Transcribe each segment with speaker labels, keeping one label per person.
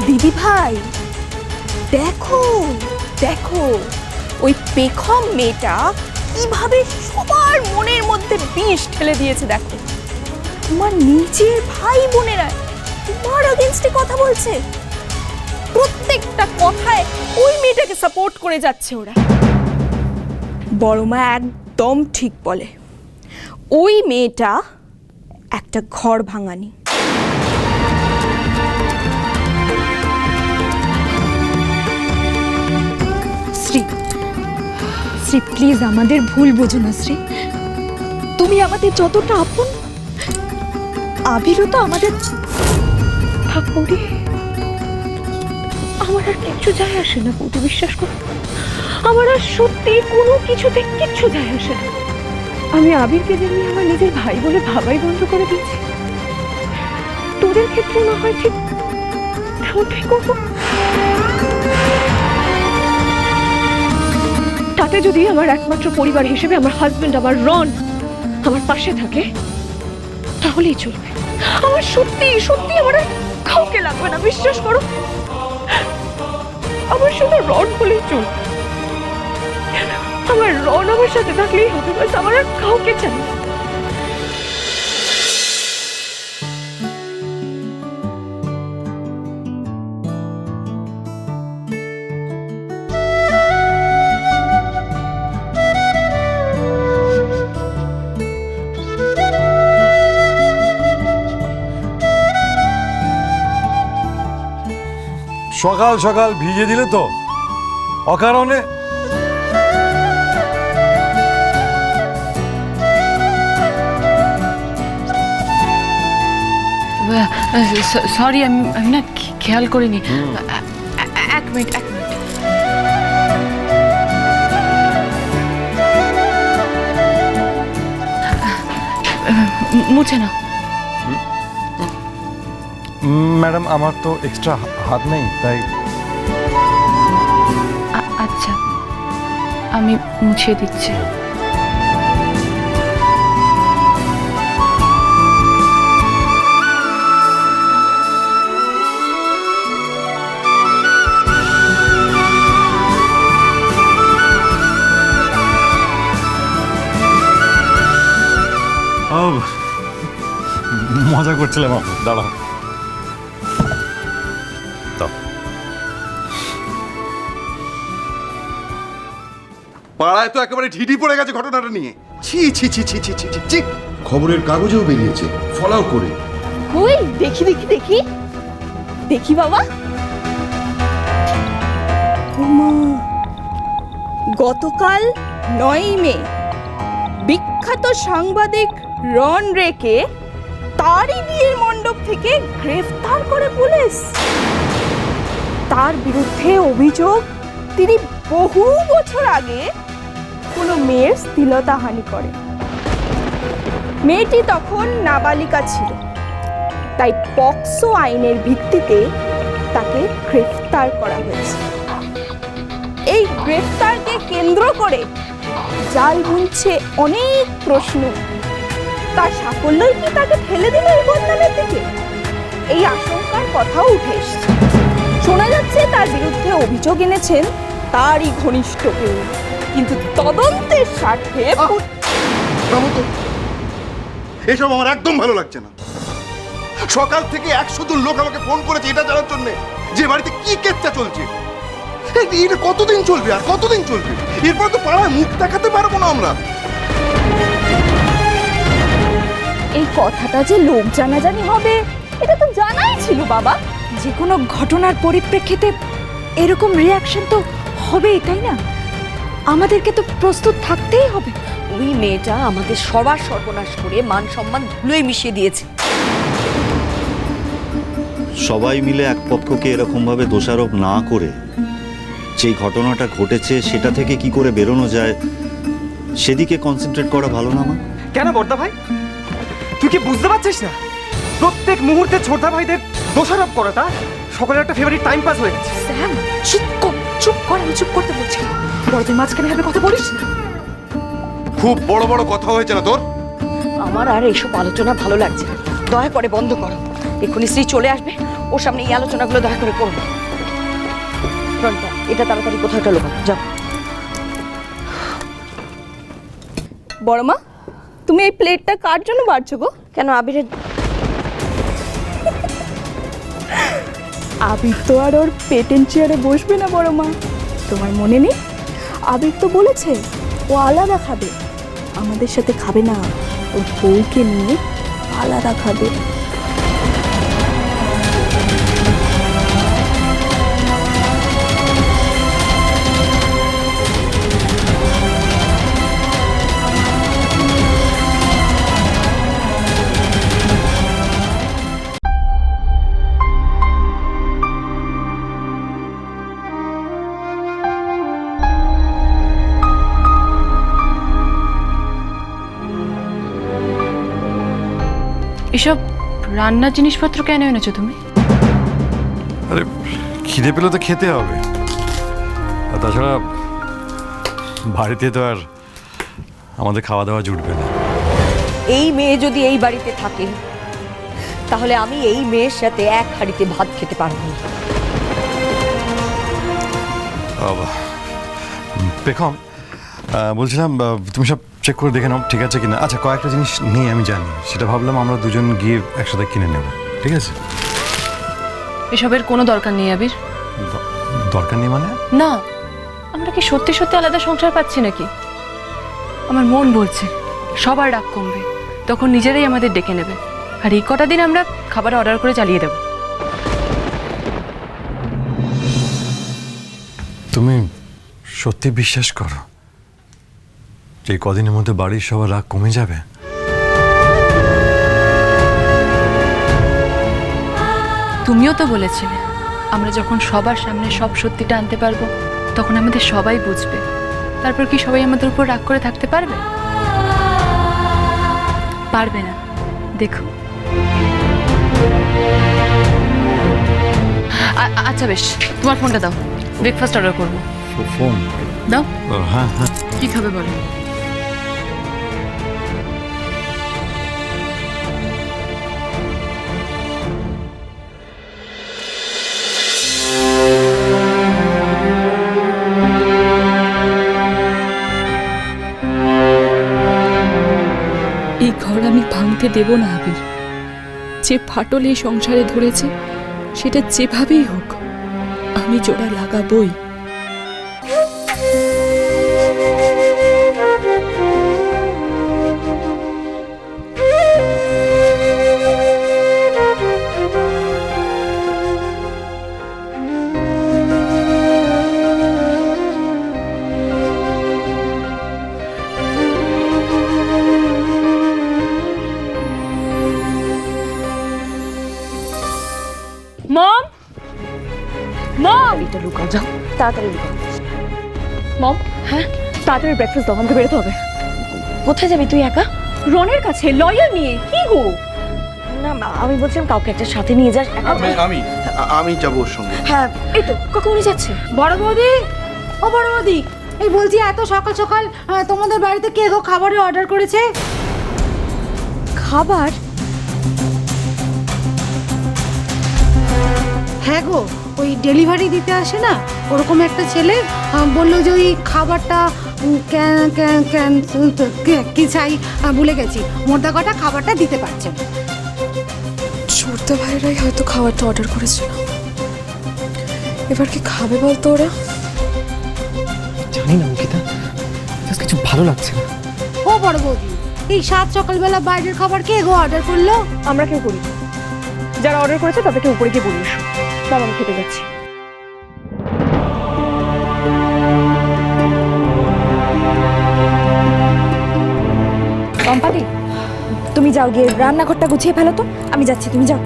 Speaker 1: দিদি ভাই দেখো দেখো, ওই পেখম মেয়েটা কিভাবে সবার মনের মধ্যে বিষ ঠেলে দিয়েছে। দেখো, তোমার নিজের ভাই বোনেরা তোমার আগেনস্টে কথা বলছে, প্রত্যেকটা কথায় ওই মেয়েটাকে সাপোর্ট করে যাচ্ছে ওরা। বড় মা একদম ঠিক বলে, ওই মেয়েটা একটা ঘর ভাঙানি।
Speaker 2: শ্রী শ্রী প্লিজ আমাদের ভুল বোঝো না শ্রী, তুমি আমাদের যতটা আপন, আবিরও তো আমাদের। থাক বৌদি, আমার আর কিচ্ছু যায় আসে না বৌদি, বিশ্বাস করো আমার আর সত্যি কোনো কিছুতে কিচ্ছু যায় আসে না। আমি আবিরকে যেমনি আমার নিজের ভাই বলে ভাবাই বন্ধ করে দিয়েছি, তোদের ক্ষেত্রে না হয় ঠিক তেমনটাই করবো। তাতে যদি আমার একমাত্র পরিবার হিসেবে আমার হাজবেন্ড, আমার রন আমার পাশে থাকে তাহলেই চলবে। আমার সত্যি সত্যি আমার কাউকে লাগবে না, বিশ্বাস করো। আমার শুধু রন বলেই চলবে, আমার রন আমার সাথে থাকলেই হবে, বাস আমার আর কাউকে চাই না।
Speaker 3: সকাল সকাল ভিজে দিলে তো অকারণে।
Speaker 4: সরি, আমি না খেয়াল করিনি। এক মিনিট মুছে না।
Speaker 3: ম্যাডাম, আমার তো এক্সট্রা হাত নেই, তাই।
Speaker 4: আচ্ছা, আমি মুছিয়ে দিচ্ছি।
Speaker 3: মজা করছিলাম, দাঁড়াও।
Speaker 5: পাড়ায় তো একেবারে ঢিঢি পড়ে গেছে ঘটনাটা নিয়ে। ছি ছি ছি ছি ছি ছি ছি ছি।
Speaker 6: খবরের কাগজেও বেরিয়েছে, ফলাও করে।
Speaker 1: ওই দেখি দেখি দেখি দেখি বাবা। ওমা, গতকাল 9ই মে বিখ্যাত সাংবাদিক রন রেকে তারই বিয়ের মণ্ডপ থেকে গ্রেফতার করে পুলিশ। তার বিরুদ্ধে অভিযোগ তিনি বহু বছর আগে কোনো মেয়ের শ্লীলতাহানি করে। মেয়েটি তখন নাবালিকা ছিল, তাই পক্সো আইনের ভিত্তিতে তাকে গ্রেফতার করা হয়েছে। এই গ্রেফতারকে কেন্দ্র করে জাল বুনছে অনেক প্রশ্ন। তার সাফল্যই কি তাকে ঠেলে দিল এই বদনামের দিকে? এই আশঙ্কার কথাও উঠে এসছে। শোনা যাচ্ছে তার বিরুদ্ধে অভিযোগ এনেছেন তারই ঘনিষ্ঠ কেউ, কিন্তু তদন্তের স্বার্থে
Speaker 5: এসব আমার একদম ভালো লাগছে না। সকাল থেকে 100 জন লোক আমাকে ফোন করেছে এটা জানার জন্য যে বাড়িতে কি কেচ্চা চলছে। এটা কতদিন চলবে আর কতদিন চলবে? এরপর তো পাড়ায় মুখ দেখাতে পারবো না আমরা।
Speaker 1: এই কথাটা যে লোক জানাজানি হবে এটা তো জানাই ছিল বাবা।
Speaker 2: যে কোনো ঘটনার পরিপ্রেক্ষিতে এরকম রিয়াকশন তো হবেই, তাই না? আমাদেরকে তো প্রস্তুত থাকতেই হবে।
Speaker 7: ওই মেয়েটা আমাদের সবার সর্বনাশ করে মান সম্মান ধুলোয় মিশিয়ে দিয়েছে।
Speaker 8: সবাই মিলে এক পক্ষকে এরকমভাবে দোষারোপ না করে যে ঘটনাটা ঘটেছে সেটা থেকে কি করে বেরোনো যায় সেদিকে কনসেন্ট্রেট করা ভালো না? মা,
Speaker 9: কেন বড়দা ভাই, তুই কি বুঝতে পারছিস না? প্রত্যেক মুহূর্তে ছোটদা ভাইদের দোষারোপ করাটা সকলের একটা ফেভারিট টাইম পাস হয়ে গেছে।
Speaker 2: স্যাম চুপ কর, আমি চুপ করতে বলছি। বড়দের মাঝখানে ভাবে কথা বলিস না।
Speaker 5: খুব বড় বড় কথা হয়েছে না তোর?
Speaker 7: আমার আর এইসব আলোচনা ভালো লাগছে না, দয়া করে বন্ধ করো। এক্ষুনি শ্রী চলে আসবে, ওর সামনে এই আলোচনাগুলো দয়া করে করবো। রনিতা, এটা তাড়াতাড়ি কোথাও একটা লোকানো, যাও।
Speaker 1: বড় মা, তুমি এই প্লেটটা কার জন্য বাড়ছো গো?
Speaker 7: কেন আবিরের?
Speaker 1: আবির তো আর ওর পেটেন্ট চেয়ারে বসবে না বড় মা। তোমার মনে নেই, আবির তো বলেছে ও আলাদা খাবে, আমাদের সাথে খাবে না, ওর বউকে নিয়ে আলাদা খাবে।
Speaker 4: এসব রান্নার জিনিসপত্র কেন এনেছো তুমি?
Speaker 3: আরে খিদে পেলে তো খেতে হবে, আর তাছাড়া বাড়িতে তো আর আমাদের খাওয়া দাওয়া জুটবে না।
Speaker 7: এই মেয়ে যদি এই বাড়িতে থাকে তাহলে আমি এই মেয়ের সাথে এক হাঁড়িতে ভাত খেতে পারবো না।
Speaker 3: বাবা, পেখম, বলছিলাম তুমি সব চেক করে দেখে নাও ঠিক আছে কিনা। আচ্ছা, কয়েকটা জিনিস নেই আমি জানি, সেটা ভাবলাম আমরা দুজন গিয়ে একসাথে কিনে নেব, ঠিক আছে?
Speaker 4: এসবের কোনো দরকার নেই আবির।
Speaker 3: দরকার নেই মানে?
Speaker 4: না, আমরা কি সত্যি সত্যি আলাদা সংসার পাচ্ছি নাকি? আমার মন বলছে সবার রাগ কমবে, তখন নিজেরাই আমাদের ডেকে নেবে, আর এই কটা দিন আমরা খাবার অর্ডার করে চালিয়ে দেব।
Speaker 3: তুমি সত্যি বিশ্বাস করো যে কদিনের মধ্যে বাড়ির সবার রাগ কমে যাবে?
Speaker 4: তুমিও তো বলেছিলে আমরা যখন সবার সামনে সব সত্যিটা আনতে পারবো তখন আমাদের সবাই বুঝবে, তারপর কি সবাই আমাদের উপর রাগ করে থাকতে পারবে? পারবে না, দেখো। আচ্ছা বেশ, তোমার ফোনটা দাও, ব্রেকফাস্ট অর্ডার করবো।
Speaker 3: ফোন
Speaker 4: দাও।
Speaker 3: হ্যাঁ হ্যাঁ,
Speaker 4: কি খাবে বলো?
Speaker 2: এই ঘর আমি ভাঙতে দেব না আবির। যে ফাটল এই সংসারে ধরেছে সেটা যেভাবেই হোক আমি জোড়া লাগাবই।
Speaker 1: মম, মম,
Speaker 7: এটা লুকাও, যাও তাড়াতাড়ি লুকাও।
Speaker 1: মম, হ্যাঁ তাড়াতাড়ি ব্রেকফাস্ট দাও, আমাকে বেরোতে হবে।
Speaker 7: কোথায় যাবি তুই একা?
Speaker 1: রনের কাছে লয়ার নিয়ে। কি গো?
Speaker 7: না, আমি বলছিলাম কাউকে একটা সাথে নিয়ে যাস।
Speaker 5: আমি যাবো ওর সঙ্গে।
Speaker 7: হ্যাঁ, এই তো কাকুনি যাচ্ছে।
Speaker 10: বড় বৌদি, ও বড় বৌদি, এই বলছি এত সকাল সকাল তোমাদের বাড়িতে কে গো খাবারের অর্ডার করেছে?
Speaker 7: খাবার?
Speaker 10: হ্যাঁ গো, ওই ডেলিভারি দিতে আসে না ওরকম একটা ছেলে বললো যে ওই খাবারটা কি চাই ভুলে গেছি, মোটা কটা খাবারটা দিতে পারছে না।
Speaker 2: ছোটদা ভাইরাই হয়তো খাবারটা অর্ডার করেছিল। এবার কি খাবে বলতো ওরা?
Speaker 9: জানি না অঙ্কিতা, জাস্ট কিছু ভালো লাগছে না।
Speaker 10: ও বড় বৌদি, এই সাত সকালবেলা বাইরের খাবার কে গো অর্ডার করলো?
Speaker 1: আমরা কেউ করি, যারা অর্ডার করেছে তাদেরকে উপরে গিয়ে বলে এসো। বাবা, আমি খেতে যাচ্ছি।
Speaker 7: কম্পাদি, তুমি যাও গিয়ে রান্নাঘরটা গুছিয়ে ফেলো তো, আমি যাচ্ছি, তুমি যাও।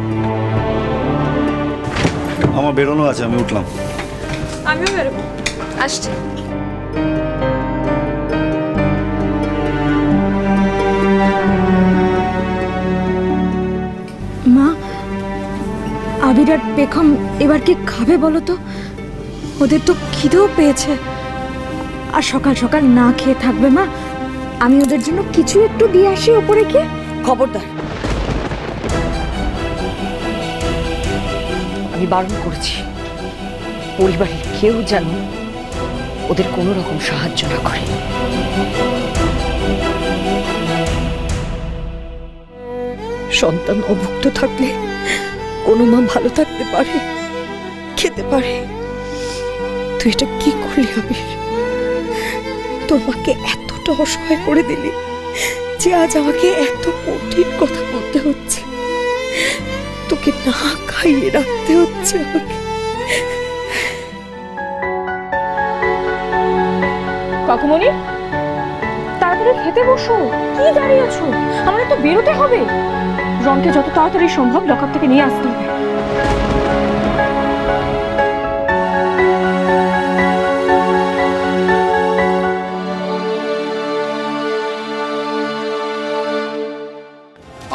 Speaker 8: আমার বেরোনো আছে, আমি উঠলাম।
Speaker 1: আমিও বেরোবো, আসছি।
Speaker 2: মা, আবির আর বেগম এবার কি খাবে বলো তো? ওদের তো খিদেও পেয়েছে, আর সকাল সকাল না খেয়ে থাকবে। মা, আমি ওদের জন্য কিছু একটু দিয়ে আসি ওপরে গিয়ে।
Speaker 7: খবরদার, আমি বারণ করেছি পরিবারের কেউ যেন ওদের কোনো রকম সাহায্য না করে। সন্তান অভুক্ত থাকলে কোনো মা ভালো থাকতে পারে, খেতে পারে? তুই এটা কি করলি আবির? তোর মাকে এতটা অসহায় করে দিলি যে আজ আমাকে এত কঠিন কথা বলতে হচ্ছে, তোকে না খাইয়ে রাখতে হচ্ছে আমাকে।
Speaker 2: কাকুমণি, তাড়াতাড়ি খেতে বসো। কি দাঁড়িয়ে আছো? আমাদের তো বেরোতে হবে। রনকে যত তাড়াতাড়ি সম্ভব লকআপ থেকে নিয়ে আসতে হবে।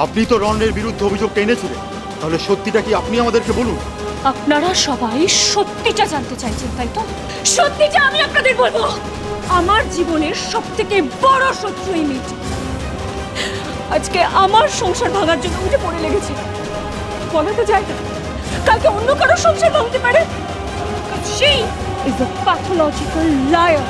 Speaker 5: আপনি তো রনের বিরুদ্ধে অভিযোগটা এনেছিলেন, তাহলে সত্যিটা কি আপনি আমাদেরকে বলুন।
Speaker 2: আপনারা সবাই সত্যিটা জানতে চাইছেন, তাই তো? সত্যিটা আমি আপনাদের বলবো। আমার জীবনের সবথেকে বড় শত্রু এই মেয়েটি আজকে আমার সংসার ভাঙার জন্য উঠে পড়ে লেগেছে। বলা তো যায় না, কালকে অন্য কারো সংসার ভাঙতে পারে। She is a pathological liar.